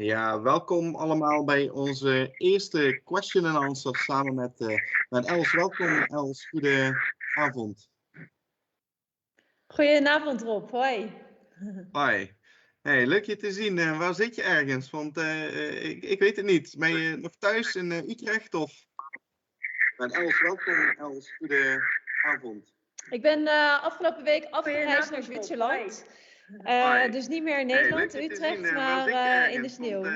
Ja, welkom allemaal bij onze eerste question and answer samen met Els. Welkom Els, goedenavond. Goedenavond Rob, hoi. Hoi. Hey, leuk je te zien. Waar zit je ergens? Want ik weet het niet. Ben je nog thuis in Utrecht of? Met Els, welkom Els, goedenavond. Ik ben afgelopen week afgereisd naar Zwitserland. Dus niet meer in Nederland, Hey, leuk je te Utrecht, zien. maar Waar zit je ergens? in de sneeuw. Want,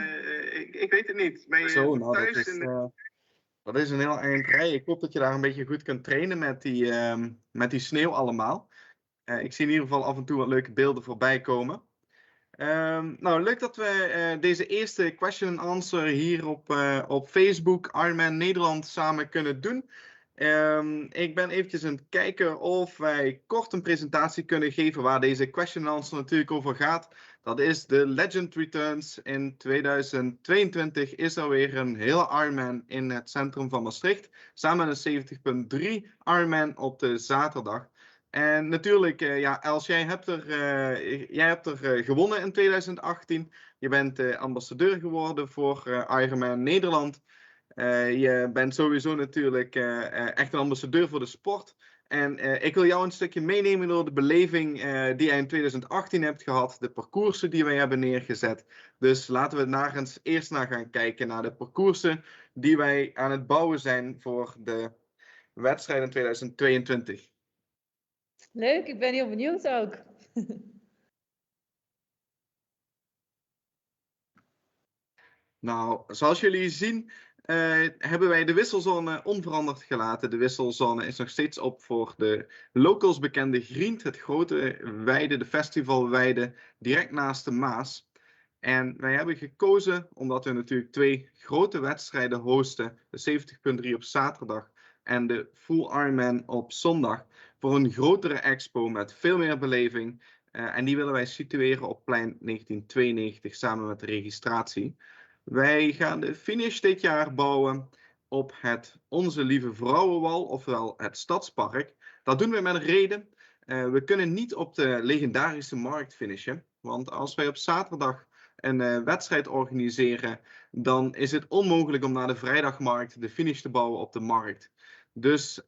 ik weet het niet. Ben je Zo, nog nou, thuis dat is een heel eind rij. Ik hoop dat je daar een beetje goed kunt trainen met die sneeuw allemaal. Ik zie in ieder geval af en toe wat leuke beelden voorbij komen. Nou, leuk dat we deze eerste question and answer hier op Facebook, IRONMAN Nederland, samen kunnen doen. Ik ben eventjes aan het kijken of wij kort een presentatie kunnen geven waar deze question and answer natuurlijk over gaat. Dat is de Legend Returns. In 2022 is er weer een hele Ironman in het centrum van Maastricht. Samen met een 70.3 Ironman op de zaterdag. En natuurlijk, ja, Els, jij hebt er gewonnen in 2018. Je bent ambassadeur geworden voor Ironman Nederland. Je bent sowieso natuurlijk echt een ambassadeur voor de sport. En ik wil jou een stukje meenemen door de beleving die jij in 2018 hebt gehad. De parcoursen die wij hebben neergezet. Dus laten we eerst naar gaan kijken naar de parcoursen die wij aan het bouwen zijn voor de wedstrijd in 2022. Leuk, ik ben heel benieuwd ook. Nou, zoals jullie zien hebben wij de wisselzone onveranderd gelaten. De wisselzone is nog steeds op voor de locals bekende Griend, het grote weide, de festivalweide, direct naast de Maas. En wij hebben gekozen, omdat we natuurlijk twee grote wedstrijden hosten, de 70.3 op zaterdag en de Full Ironman op zondag, voor een grotere expo met veel meer beleving. En die willen wij situeren op plein 1992 samen met de registratie. Wij gaan de finish dit jaar bouwen op het Onze Lieve Vrouwenwal, ofwel het Stadspark. Dat doen we met een reden. We kunnen niet op de legendarische markt finishen, want als wij op zaterdag een wedstrijd organiseren, dan is het onmogelijk om na de vrijdagmarkt de finish te bouwen op de markt. Dus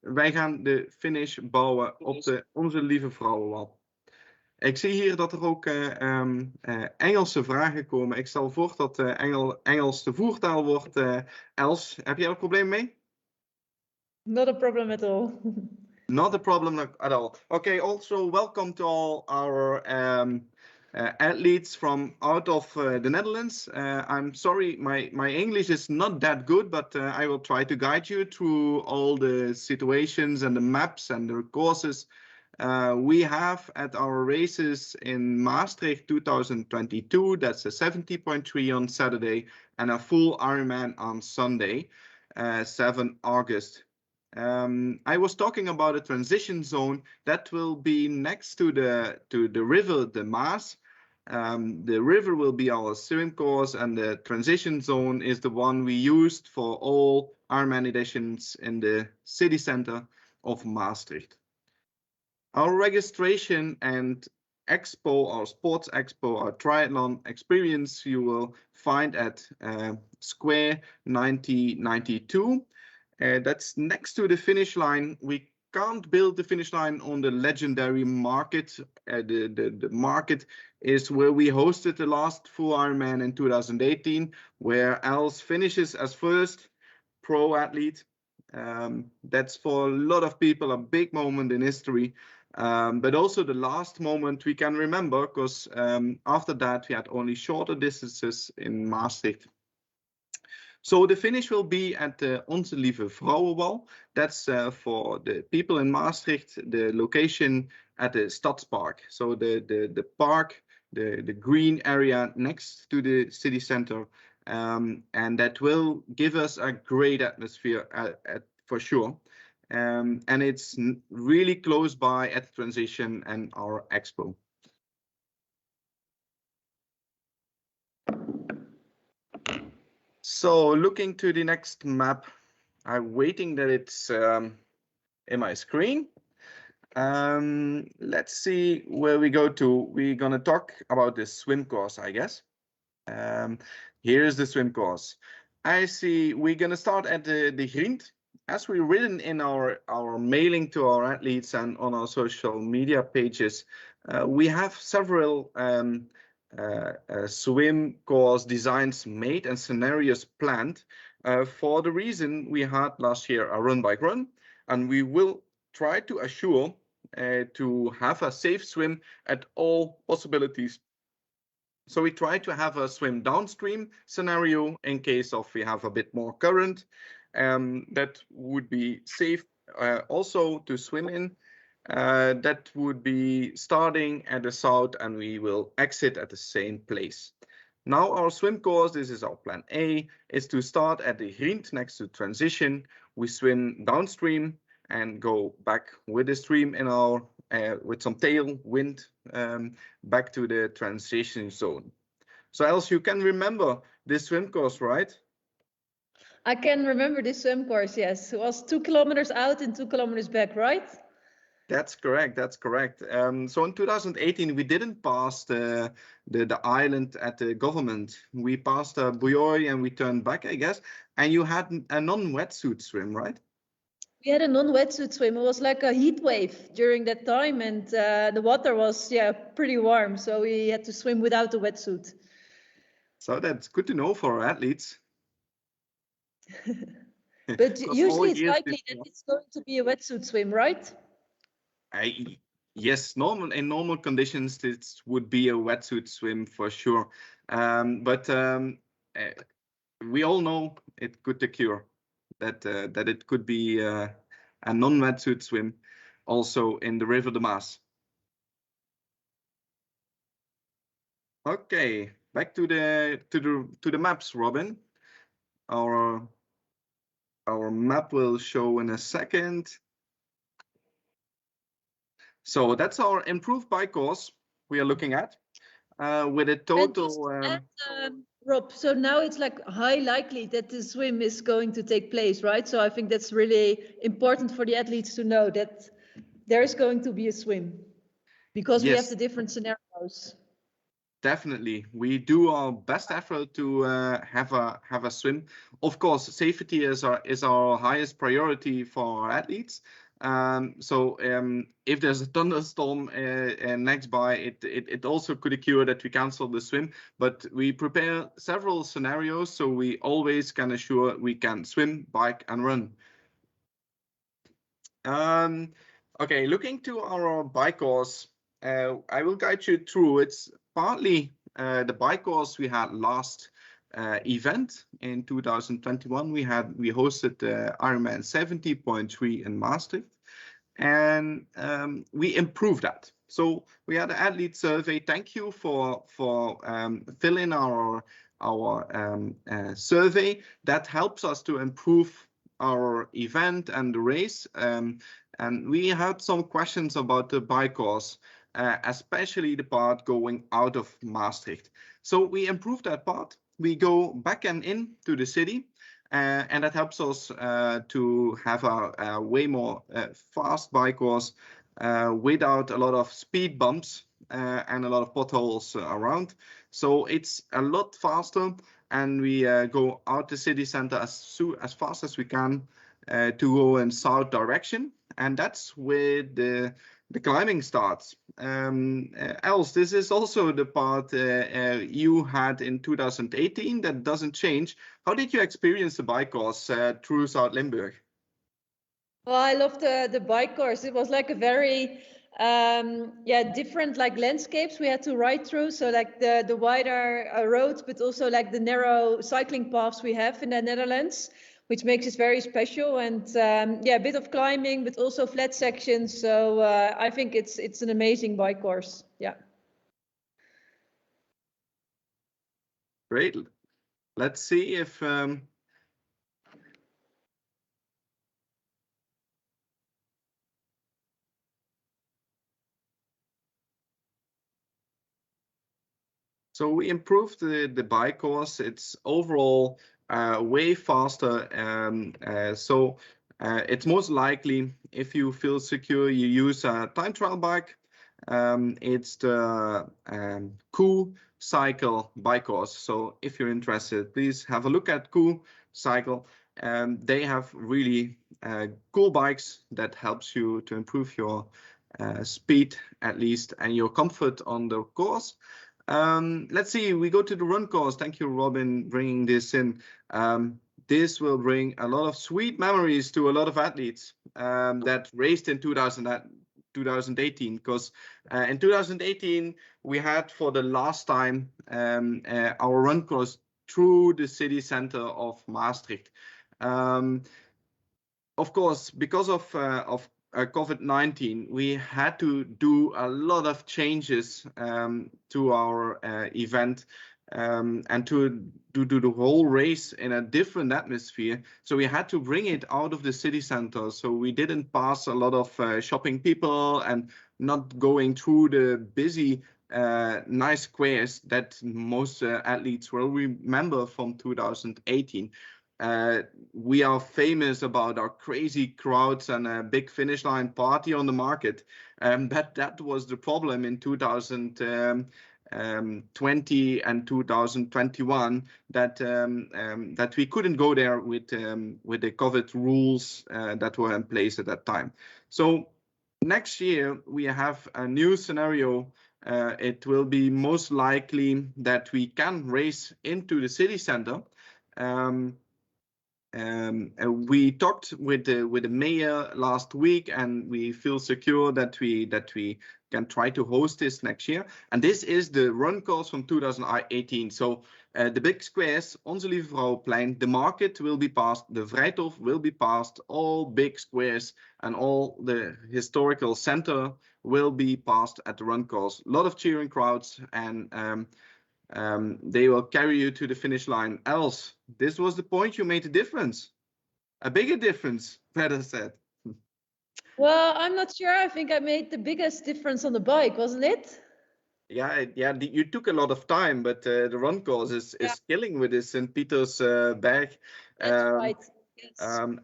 wij gaan de finish bouwen op de Onze Lieve Vrouwenwal. Ik zie hier dat er ook Engelse vragen komen. Ik stel voor dat Engels de voertaal wordt. Els, heb jij er een probleem mee? Not a problem at all. Not a problem at all. Okay, also welcome to all our athletes from out of the Netherlands. I'm sorry, my English is not that good, but I will try to guide you through all the situations and the maps and the courses we have at our races in Maastricht 2022. That's a 70.3 on Saturday and a full Ironman on Sunday, 7 August. I was talking about a transition zone that will be next to the river, the Maas. The river will be our swim course, and the transition zone is the one we used for all Ironman editions in the city center of Maastricht. Our registration and expo, our sports expo, our triathlon experience, you will find at Square 9092. That's next to the finish line. We can't build the finish line on the legendary market. The market is where we hosted the last full Ironman in 2018, where Els finishes as first pro athlete. That's for a lot of people a big moment in history. But also the last moment we can remember, because after that we had only shorter distances in Maastricht. So the finish will be at the Onze Lieve Vrouwenwal. That's for the people in Maastricht, the location at the Stadspark. So the park, the green area next to the city center. And that will give us a great atmosphere for sure. And it's really close by at the transition and our expo. So looking to the next map, I'm waiting that it's in my screen. Let's see where we go to. We're gonna talk about the swim course, I guess. Here's the swim course. I see we're going to start at the Grind. As we've written in our mailing to our athletes and on our social media pages, we have several swim course designs made and scenarios planned for the reason we had last year a run bike run, and we will try to assure to have a safe swim at all possibilities. So we try to have a swim downstream scenario in case of we have a bit more current. That would be safe also to swim in. That would be starting at the south and we will exit at the same place. Now our swim course, this is our plan A, is to start at the Grind next to transition. We swim downstream and go back with the stream in our with some tailwind back to the transition zone. So else you can remember this swim course, right? I can remember this swim course, yes. It was 2 kilometers out and 2 kilometers back, right? That's correct. That's correct. So in 2018, we didn't pass the island at the government. We passed Bujoy and we turned back, I guess. And you had a non-wetsuit swim, right? We had a non-wetsuit swim. It was like a heat wave during that time, and the water was pretty warm, so we had to swim without the wetsuit. So that's good to know for our athletes. But usually it's likely that it's going to be a wetsuit swim, right? Yes, in normal conditions, this would be a wetsuit swim for sure. But we all know it could occur that it could be a non-wetsuit swim also in the River de Maas. Okay, back to the maps, Robin. Our map will show in a second. So that's our improved bike course we are looking at with a total. Rob, so now it's like high likely that the swim is going to take place, right? So I think that's really important for the athletes to know that there is going to be a swim because we have the different scenarios. Definitely, we do our best effort to have a swim. Of course, safety is our highest priority for our athletes. So if there's a thunderstorm next by, it also could occur that we cancel the swim. But we prepare several scenarios, so we always can assure we can swim, bike, and run. Okay, looking to our bike course, I will guide you through. It's partly the bike course we had last event in 2021. We hosted the IRONMAN 70.3 in Maastricht, and we improved that. So we had an athlete survey. Thank you for filling our survey. That helps us to improve our event and the race. And we had some questions about the bike course, especially the part going out of Maastricht. So we improved that part. We go back and in to the city, and that helps us to have a way more fast bike course without a lot of speed bumps and a lot of potholes around. So it's a lot faster, and we go out the city center as fast as we can to go in south direction, and that's where the climbing starts. Else, this is also the part you had in 2018 that doesn't change. How did you experience the bike course through South Limburg? Well, I loved the bike course. It was like a very different like landscapes we had to ride through. So like the wider roads, but also like the narrow cycling paths we have in the Netherlands, which makes it very special. And a bit of climbing, but also flat sections. So I think it's an amazing bike course. Yeah. Great. Let's see if so we improved the bike course. It's overall way faster. It's most likely if you feel secure, you use a time trial bike. It's the cool cycle bike course. So if you're interested, please have a look at Cool Cycle. They have really cool bikes that helps you to improve your speed at least and your comfort on the course. Let's see, we go to the run course. Thank you, Robin, bringing this in. This will bring a lot of sweet memories to a lot of athletes that raced in 2018, because in 2018 we had for the last time our run course through the city center of Maastricht. Of course, because of COVID-19, we had to do a lot of changes to our event and to do the whole race in a different atmosphere. So we had to bring it out of the city center. So we didn't pass a lot of shopping people and not going through the busy nice squares that most athletes will remember from 2018. We are famous about our crazy crowds and a big finish line party on the market. But that was the problem in 2020 and 2021, that we couldn't go there with the COVID rules that were in place at that time. So next year we have a new scenario. It will be most likely that we can race into the city center. We talked with the mayor last week, and we feel secure that we can try to host this next year. And this is the run course from 2018. So the big squares, Onze Lieve Vrouwenplein, the market will be passed, the Vrijthof will be passed, all big squares and all the historical center will be passed at the run course. A lot of cheering crowds, and they will carry you to the finish line. Else, this was the point you made a difference, a bigger difference, better said. Well, I'm not sure. I think I made the biggest difference on the bike, wasn't it? Yeah, you took a lot of time, but the run course is killing with this St. Peter's bag. That's right. Yes. And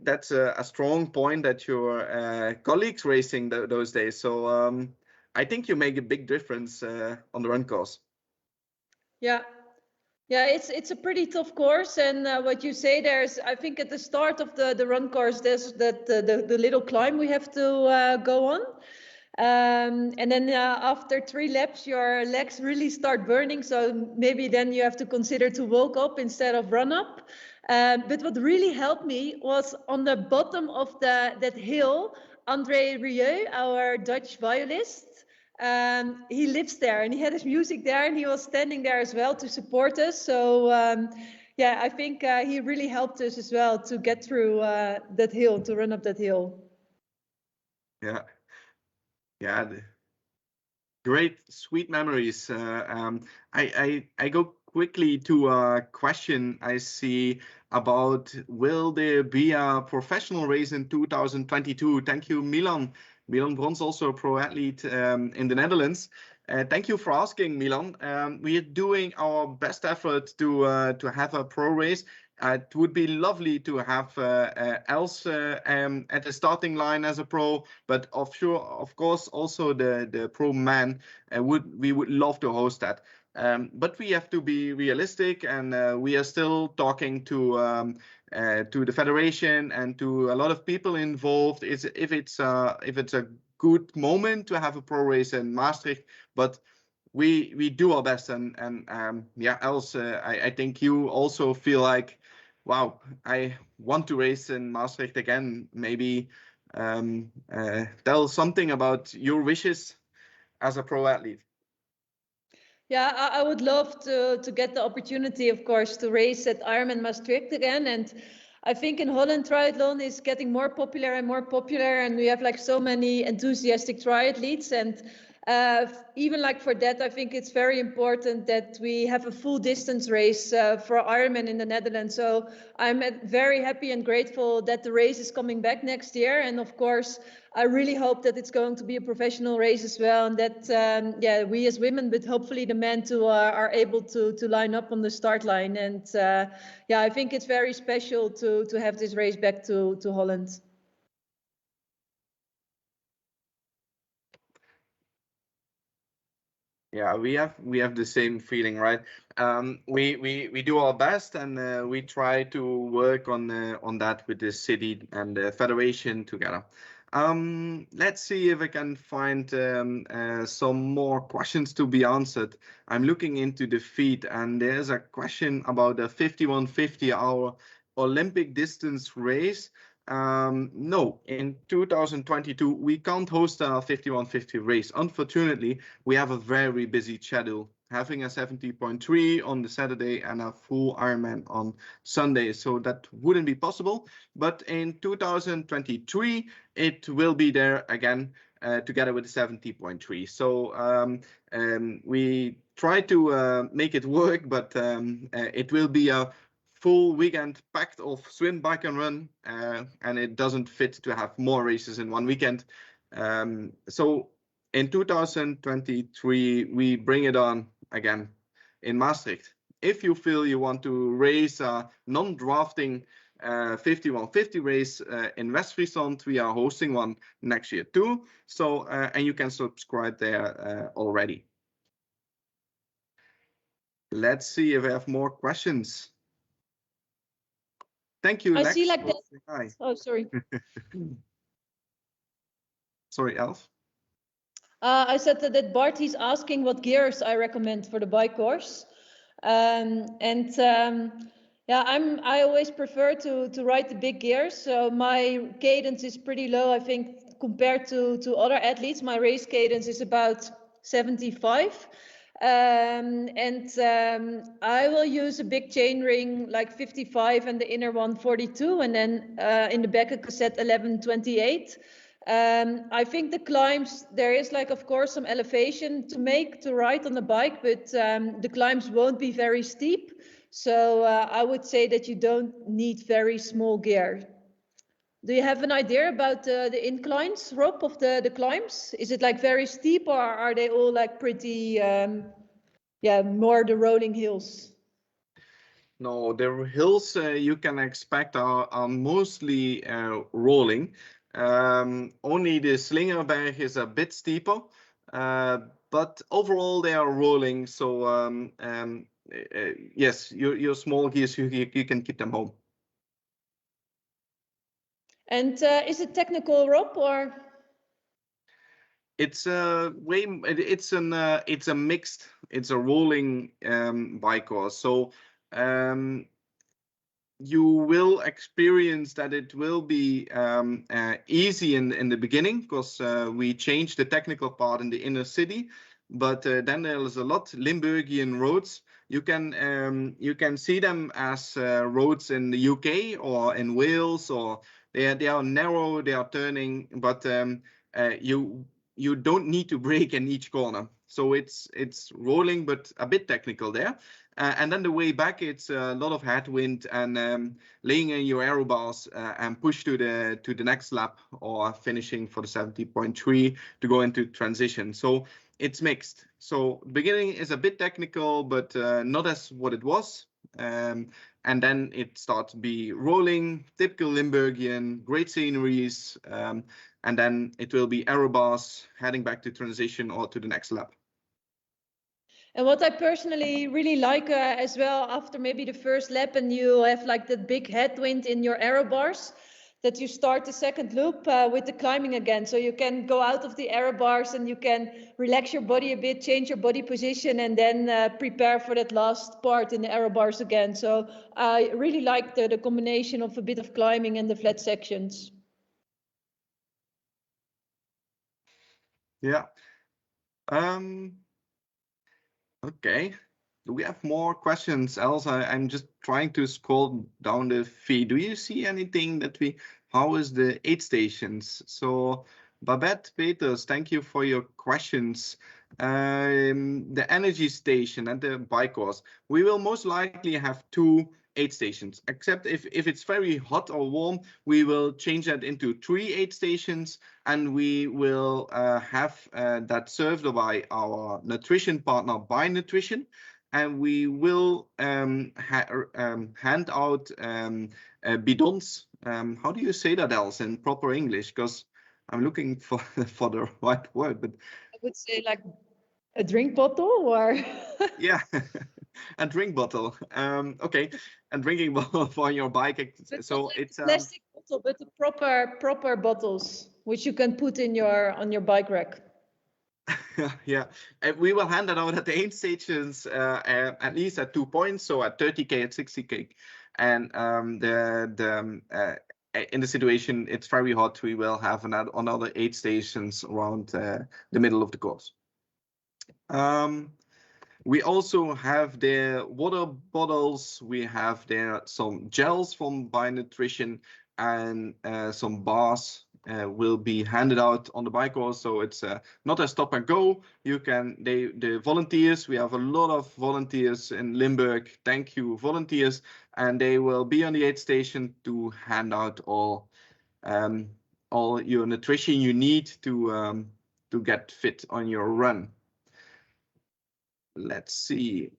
that's a strong point that your colleagues racing those days. So I think you make a big difference on the run course. Yeah, it's a pretty tough course, and what you say there's, I think at the start of the run course, there's the little climb we have to go on, and then after 3 laps, your legs really start burning. So maybe then you have to consider to walk up instead of run up. But what really helped me was on the bottom of that hill, André Rieu, our Dutch violist. He lives there and he had his music there, and he was standing there as well to support us. So yeah, I think he really helped us as well to get through that hill, to run up that hill. Yeah, great, sweet memories. I go quickly to a question I see about, will there be a professional race in 2022? Thank you, Milan. Milan Brons, also a pro athlete in the Netherlands. Thank you for asking, Milan. We are doing our best effort to have a pro race. It would be lovely to have Els at the starting line as a pro, but of course, also the pro man. We would love to host that. But we have to be realistic, and we are still talking to the federation and to a lot of people involved. If it's a good moment to have a pro race in Maastricht, but we do our best, and yeah, Els, I think you also feel like, wow, I want to race in Maastricht again. Maybe tell something about your wishes as a pro athlete. Yeah, I would love to get the opportunity, of course, to race at IRONMAN Maastricht again. And I think in Holland, triathlon is getting more popular and more popular, and we have like so many enthusiastic triathletes. And even like for that, I think it's very important that we have a full distance race for Ironman in the Netherlands. So I'm very happy and grateful that the race is coming back next year. And of course, I really hope that it's going to be a professional race as well, and that yeah, we as women, but hopefully the men too, are able to line up on the start line. And yeah, I think it's very special to have this race back to Holland. Yeah, we have the same feeling, right? We do our best, and we try to work on that with the city and the federation together. Let's see if I can find some more questions to be answered. I'm looking into the feed, and there's a question about a 5150-hour Olympic distance race. No, in 2022 we can't host a 5150 race. Unfortunately, we have a very busy schedule, having a 70.3 on the Saturday and a full Ironman on Sunday, so that wouldn't be possible. But in 2023, it will be there again, together with the 70.3. So we try to make it work, but it will be a full weekend packed of swim, bike, and run, and it doesn't fit to have more races in one weekend. So in 2023, we bring it on again in Maastricht. If you feel you want to race a non-drafting 5150 race in West Friesland, we are hosting one next year too. So, and you can subscribe there already. Let's see if I have more questions. Thank you, I Lex. see like that. Hi. Oh, sorry. Sorry, Elf. I said that Barty's asking what gears I recommend for the bike course. Yeah, I always prefer to ride the big gears. So my cadence is pretty low, I think, compared to other athletes. My race cadence is about 75. I will use a big chain ring like 55 and the inner one 42, and then in the back a cassette 1128. I think the climbs, there is like, of course, some elevation to ride on the bike, but the climbs won't be very steep. So I would say that you don't need very small gear. Do you have an idea about the inclines, Rob, of the climbs? Is it like very steep, or are they all like pretty, more the rolling hills? No, the hills you can expect are mostly rolling. Only the Slingerberg is a bit steeper, but overall they are rolling. So yes, your small gears you can keep them home. And is it technical, Rob, or? It's a it's a mixed. It's a rolling bike course. So you will experience that it will be easy in the beginning, because we changed the technical part in the inner city, but then there's a lot Limburgian roads. You can see them as roads in the UK or in Wales, or they are narrow, they are turning, but you don't need to brake in each corner. So it's rolling, but a bit technical there. And then the way back, it's a lot of headwind and laying in your aero bars and push to the next lap, or finishing for the 70.3 to go into transition. So it's mixed. So beginning is a bit technical, but not as what it was. And then it starts to be rolling, typical Limburgian, great sceneries, and then it will be aero bars heading back to transition or to the next lap. And what I personally really like as well, after maybe the first lap and you have like that big headwind in your aero bars, that you start the second loop with the climbing again. So you can go out of the aero bars and you can relax your body a bit, change your body position, and then prepare for that last part in the aero bars again. So I really like the combination of a bit of climbing and the flat sections. Yeah. Okay. Do we have more questions? Else, I'm just trying to scroll down the feed. Do you see anything that how is the aid stations? So Babette Peters, thank you for your questions. The energy station and the bike course. We will most likely have 2 aid stations, except if it's very hot or warm, we will change that into 3 aid stations, and we will have that served by our nutrition partner, By Nutrition, and we will hand out bidons. How do you say that else in proper English? Because I'm looking for the right word, but I would say like A drink bottle or? Yeah, a drink bottle. Okay, a drinking bottle for your bike. But So not like it's a plastic bottle, but the proper bottles, which you can put in on your bike rack. yeah, we will hand that out at the aid stations, at least at 2 points, so at 30k, at 60k, and in the situation it's very hot, we will have another aid stations around the middle of the course. We also have their water bottles. We have there some gels from Bio Nutrition, and some bars will be handed out on the bike course. So it's not a stop and go. You can the volunteers. We have a lot of volunteers in Limburg. Thank you, volunteers, and they will be on the aid station to hand out all your nutrition you need to get fit on your run. Let's see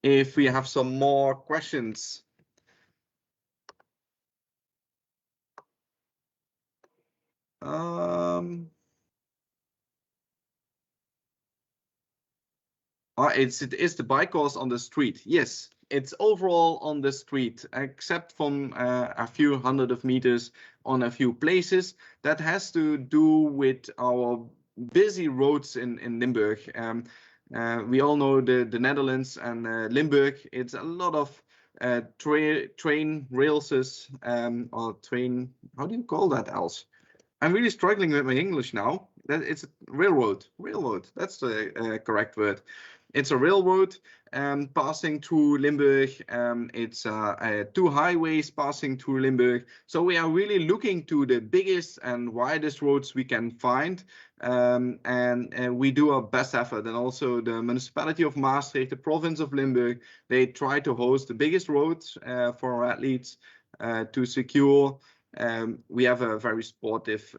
if we have some more questions. It is the bike course on the street. Yes, it's overall on the street, except from a few hundred of meters on a few places. That has to do with our busy roads in Limburg. We all know the Netherlands and Limburg. It's a lot of train rails, or train. How do you call that else? I'm really struggling with my English now. It's a railroad. Railroad. That's the correct word. It's a railroad passing through Limburg. It's 2 highways passing through Limburg. So we are really looking to the biggest and widest roads we can find. And we do our best effort. And also the municipality of Maastricht, the province of Limburg, they try to host the biggest roads for our athletes to secure. We have a very sportive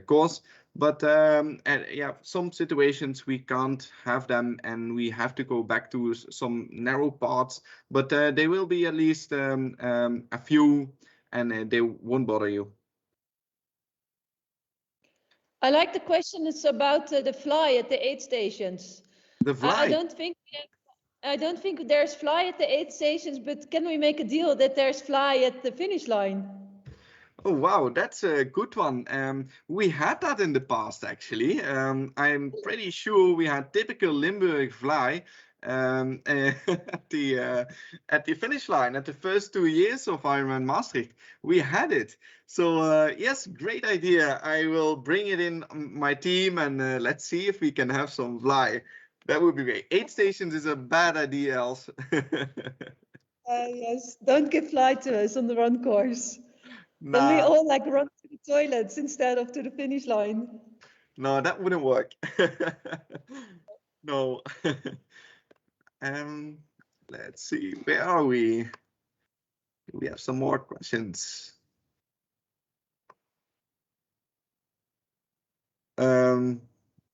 course, but yeah, some situations we can't have them, and we have to go back to some narrow parts. But there will be at least a few, and they won't bother you. I like the question. It's about the fly at the aid stations. The fly. I don't think there's fly at the aid stations, but can we make a deal that there's fly at the finish line? Oh, wow, that's a good one. We had that in the past, actually. I'm pretty sure we had typical Limburg fly at the finish line at the first 2 years of Ironman Maastricht. We had it. So yes, great idea. I will bring it in my team, and let's see if we can have some fly. That would be great. 8 stations is a bad idea, else. Yes, don't give fly to us on the run course. Nah. Then we all like run to the toilets instead of to the finish line. No, that wouldn't work. No. Let's see, where are we? We have some more questions.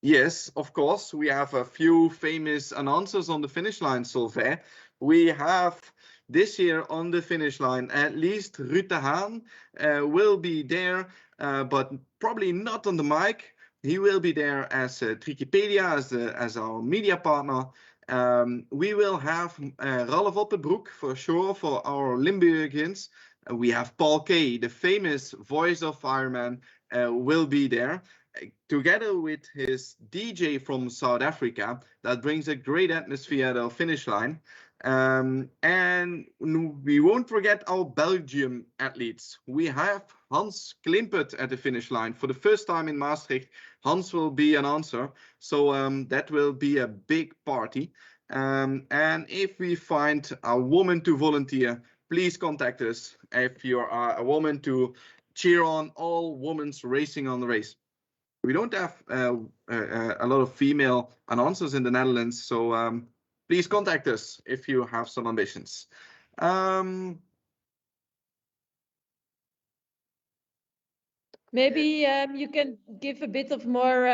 Yes, of course, we have a few famous announcers on the finish line, Solvay. We have this year on the finish line, at least Ruud de Haan will be there, but probably not on the mic. He will be there as Trikipedia, as our media partner. We will have Ralf Oppenbroek for sure for our Limburgians. We have Paul Kay, the famous voice of Ironman, will be there, together with his DJ from South Africa. That brings a great atmosphere at our finish line. And we won't forget our Belgium athletes. We have Hans Klimpert at the finish line. For the first time in Maastricht, Hans will be an answer. So that will be a big party. And if we find a woman to volunteer, please contact us if you are a woman to cheer on all women's racing on the race. We don't have a lot of female announcers in the Netherlands, so please contact us if you have some ambitions. Maybe you can give a bit of more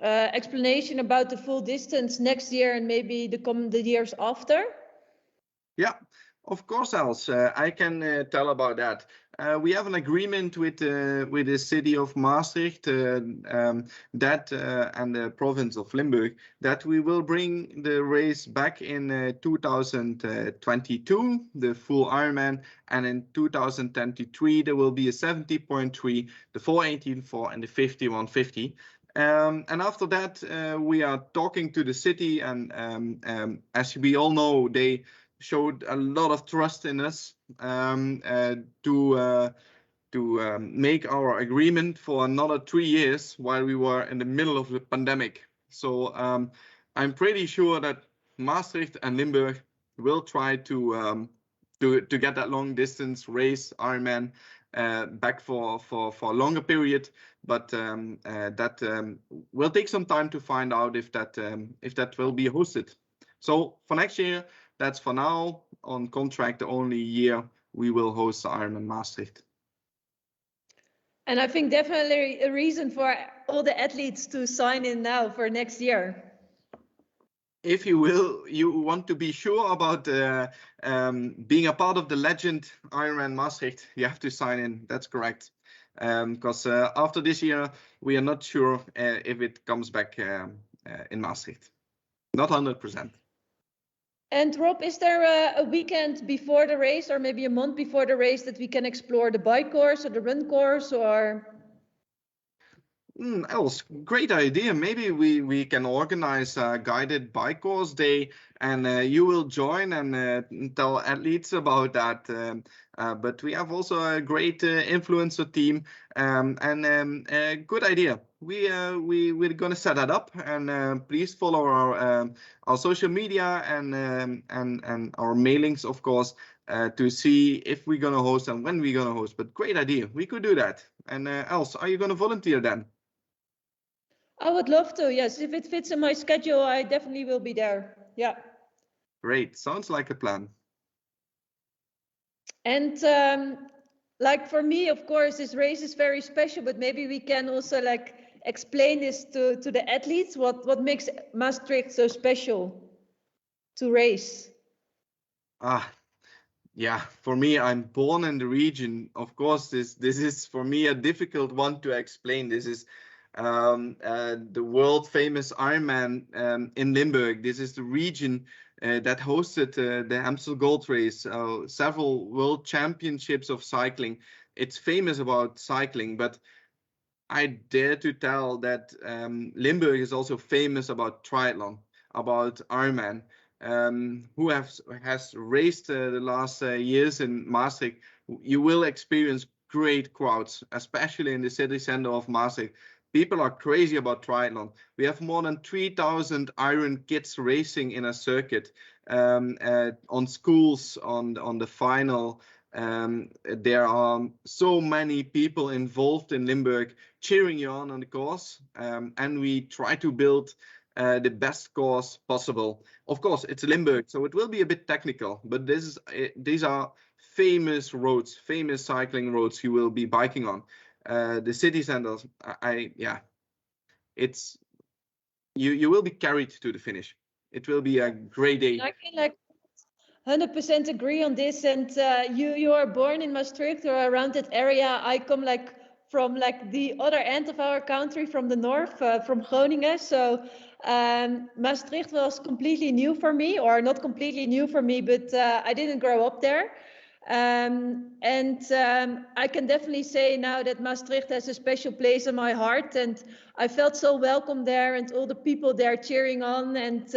explanation about the full distance next year and maybe the years after. Yeah, Of course, Els, I can tell about that. We have an agreement with the city of Maastricht that and the province of Limburg that we will bring the race back in 2022, the full Ironman, and in 2023 there will be a 70.3, the 418.4, and the 5150. And after that, we are talking to the city, and as we all know, they showed a lot of trust in us to make our agreement for another 3 years while we were in the middle of the pandemic. So I'm pretty sure that Maastricht and Limburg will try to get that long distance race Ironman back for a longer period, but that will take some time to find out if that will be hosted. So for next year, that's for now on contract the only year we will host the Ironman Maastricht. And I think definitely a reason for all the athletes to sign in now for next year. If you want to be sure about being a part of the legend Ironman Maastricht, you have to sign in. That's correct. Because after this year, we are not sure if it comes back in Maastricht. Not 100%. And Rob, is there a weekend before the race or maybe a month before the race that we can explore the bike course or the run course or? Els, great idea. Maybe we can organize a guided bike course day, and you will join and tell athletes about that. But we have also a great influencer team, and a good idea. We're gonna set that up, and please follow our social media and our mailings, of course, to see if we're gonna host and when we're gonna host. But great idea. We could do that. And Els, are you gonna volunteer then? I would love to, yes. If it fits in my schedule, I definitely will be there. Yeah. Great. Sounds like a plan. And like for me, of course, this race is very special, but maybe we can also like explain this to the athletes, what makes Maastricht so special to race. Yeah, for me, I'm born in the region. Of course, this is for me a difficult one to explain. This is the world famous Ironman in Limburg. This is the region that hosted the Amstel Gold Race, several world championships of cycling. It's famous about cycling, but I dare to tell that Limburg is also famous about triathlon, about Ironman. Who has raced the last years in Maastricht, you will experience great crowds, especially in the city center of Maastricht. People are crazy about triathlon. We have more than 3,000 Iron kids racing in a circuit on schools, on the final. There are so many people involved in Limburg cheering you on the course, and we try to build the best course possible. Of course, it's Limburg, so it will be a bit technical, but these are famous roads, famous cycling roads you will be biking on. The city centers, it's you will be carried to the finish. It will be a great day. I can like 100% agree on this. And you are born in Maastricht or around that area. I come like from like the other end of our country, from the north, from Groningen. So Maastricht was completely new for me, or not completely new for me, but I didn't grow up there. I can definitely say now that Maastricht has a special place in my heart, and I felt so welcome there, and all the people there cheering on, and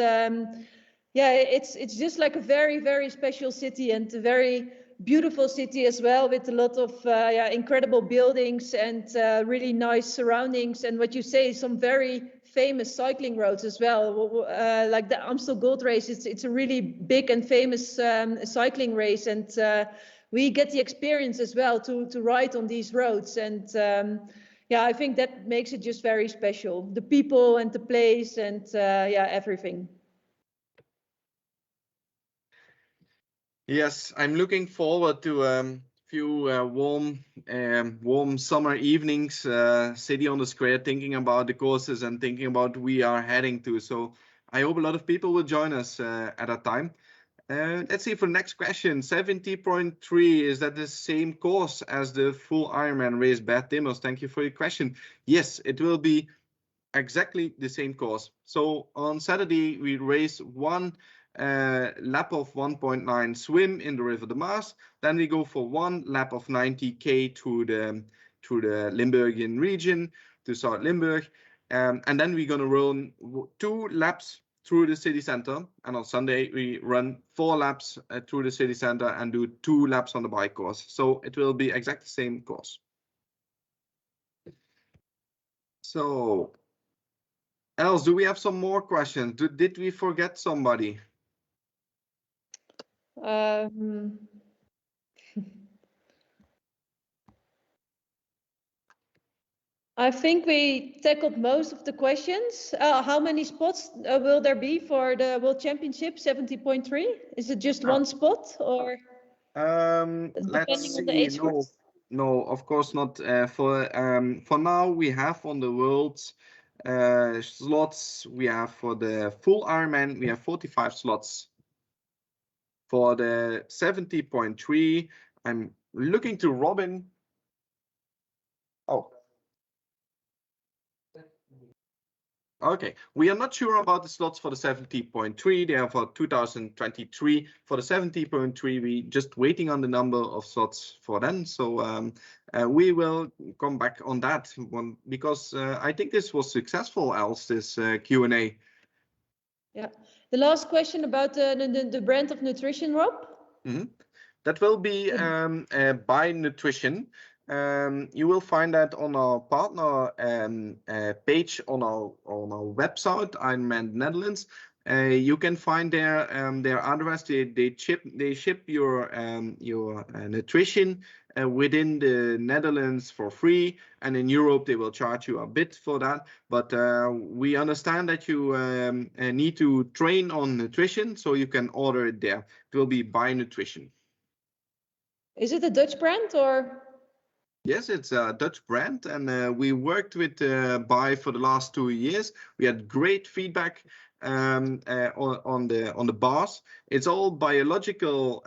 yeah, it's just like a very, very special city, and a very beautiful city as well, with a lot of incredible buildings and really nice surroundings, and what you say, some very famous cycling roads as well, like the Amstel Gold Race. It's a really big and famous cycling race, and we get the experience as well to ride on these roads, and yeah, I think that makes it just very special, the people and the place, and yeah, everything. Yes, I'm looking forward to few warm summer evenings sitting on the square, thinking about the courses and thinking about we are heading to. So I hope a lot of people will join us at that time. Let's see for the next question. 70.3, is that the same course as the full Ironman race? Bert Dimmers, thank you for your question. Yes, it will be exactly the same course. So on Saturday, we race one lap of 1.9 swim in the River de Maas. Then we go for one lap of 90k to the Limburgian region, to South Limburg. And then we're going to run 2 laps through the city center. And on Sunday, we run 4 laps through the city center and do 2 laps on the bike course. So it will be exactly the same course. So, Els, do we have some more questions? Did we forget somebody? I think we tackled most of the questions. How many spots will there be for the World Championship 70.3? Is it just one spot, or Let's depending on the see. age group? No, of course not. For now, we have on the world slots. We have for the full Ironman, we have 45 slots. For the 70.3, I'm looking to Robin. Oh. Okay, we are not sure about the slots for the 70.3. They are for 2023. For the 70.3, we just waiting on the number of slots for them. So we will come back on that one, because I think this was successful, Els, this Q&A. Yeah. The last question about the brand of nutrition, Rob? Mm-hmm. That will be by nutrition. You will find that on our partner page on our website, Ironman Netherlands. You can find their address. They ship your nutrition within the Netherlands for free, and in Europe they will charge you a bit for that. But we understand that you need to train on nutrition, so you can order it there. It will be by nutrition. Is it a Dutch brand or? Yes, it's a Dutch brand, and we worked with Bai for the last 2 years. We had great feedback on the bars. It's all biological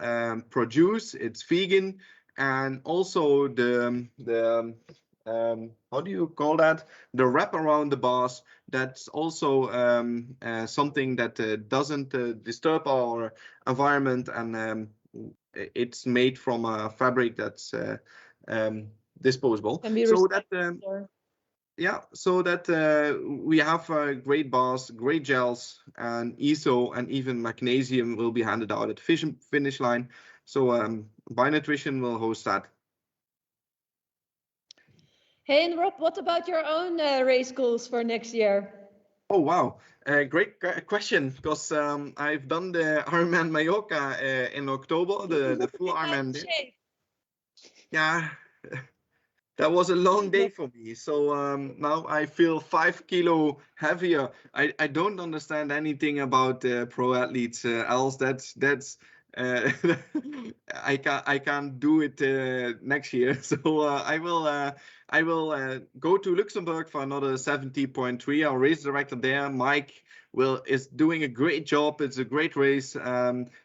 produce. It's vegan, and also the how do you call that? The wrap around the bars. That's also something that doesn't disturb our environment, and it's made from a fabric that's disposable. Can be So that yeah, so that we have great bars, great gels, and ESO and even magnesium will be handed out at the finish line. So By Nutrition will host that. Hey, and Rob, what about your own race goals for next year? Oh wow, great question, because I've done the Ironman Mallorca in October, the full Ironman. Yeah. That was a long day for me. So now I feel 5 kilo heavier. I don't understand anything about pro athletes, else that's I can't do it next year. So I will go to Luxembourg for another 70.3. Our race director there, Mike, is doing a great job. It's a great race.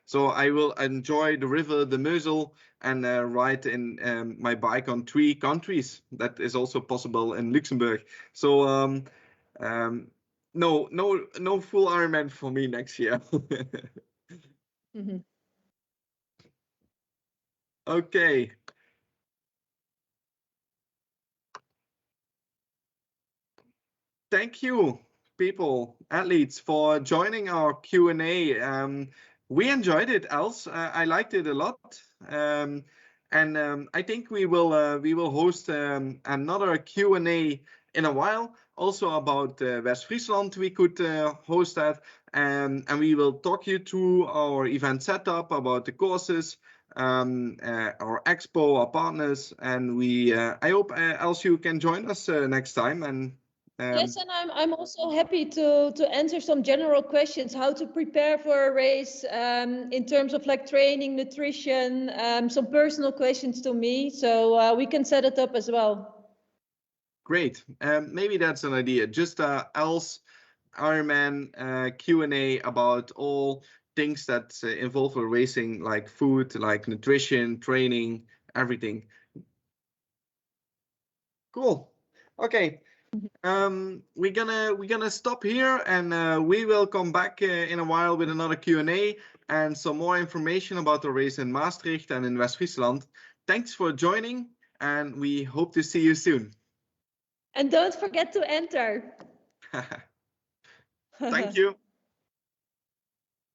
So I will enjoy the river, the Meusel, and ride in my bike on 3 countries. That is also possible in Luxembourg. So no full Ironman for me next year. Mm-hmm. Okay. Thank you, people, athletes, for joining our Q&A. We enjoyed it, Els. I liked it a lot. And I think we will host another Q&A in a while, also about West Friesland. We could host that, and we will talk you through our event setup, about the courses, our expo, our partners, and I hope Els, you can join us next time. And yes, and I'm also happy to answer some general questions, how to prepare for a race in terms of like training, nutrition, some personal questions to me. So we can set it up as well. Great. Maybe that's an idea. Just Els Ironman Q&A about all things that involve racing, like food, like nutrition, training, everything. Cool. Okay. We're gonna stop here, and we will come back in a while with another Q&A and some more information about the race in Maastricht and in West Friesland. Thanks for joining, and we hope to see you soon. And don't forget to enter. Thank you.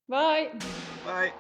Bye. Bye.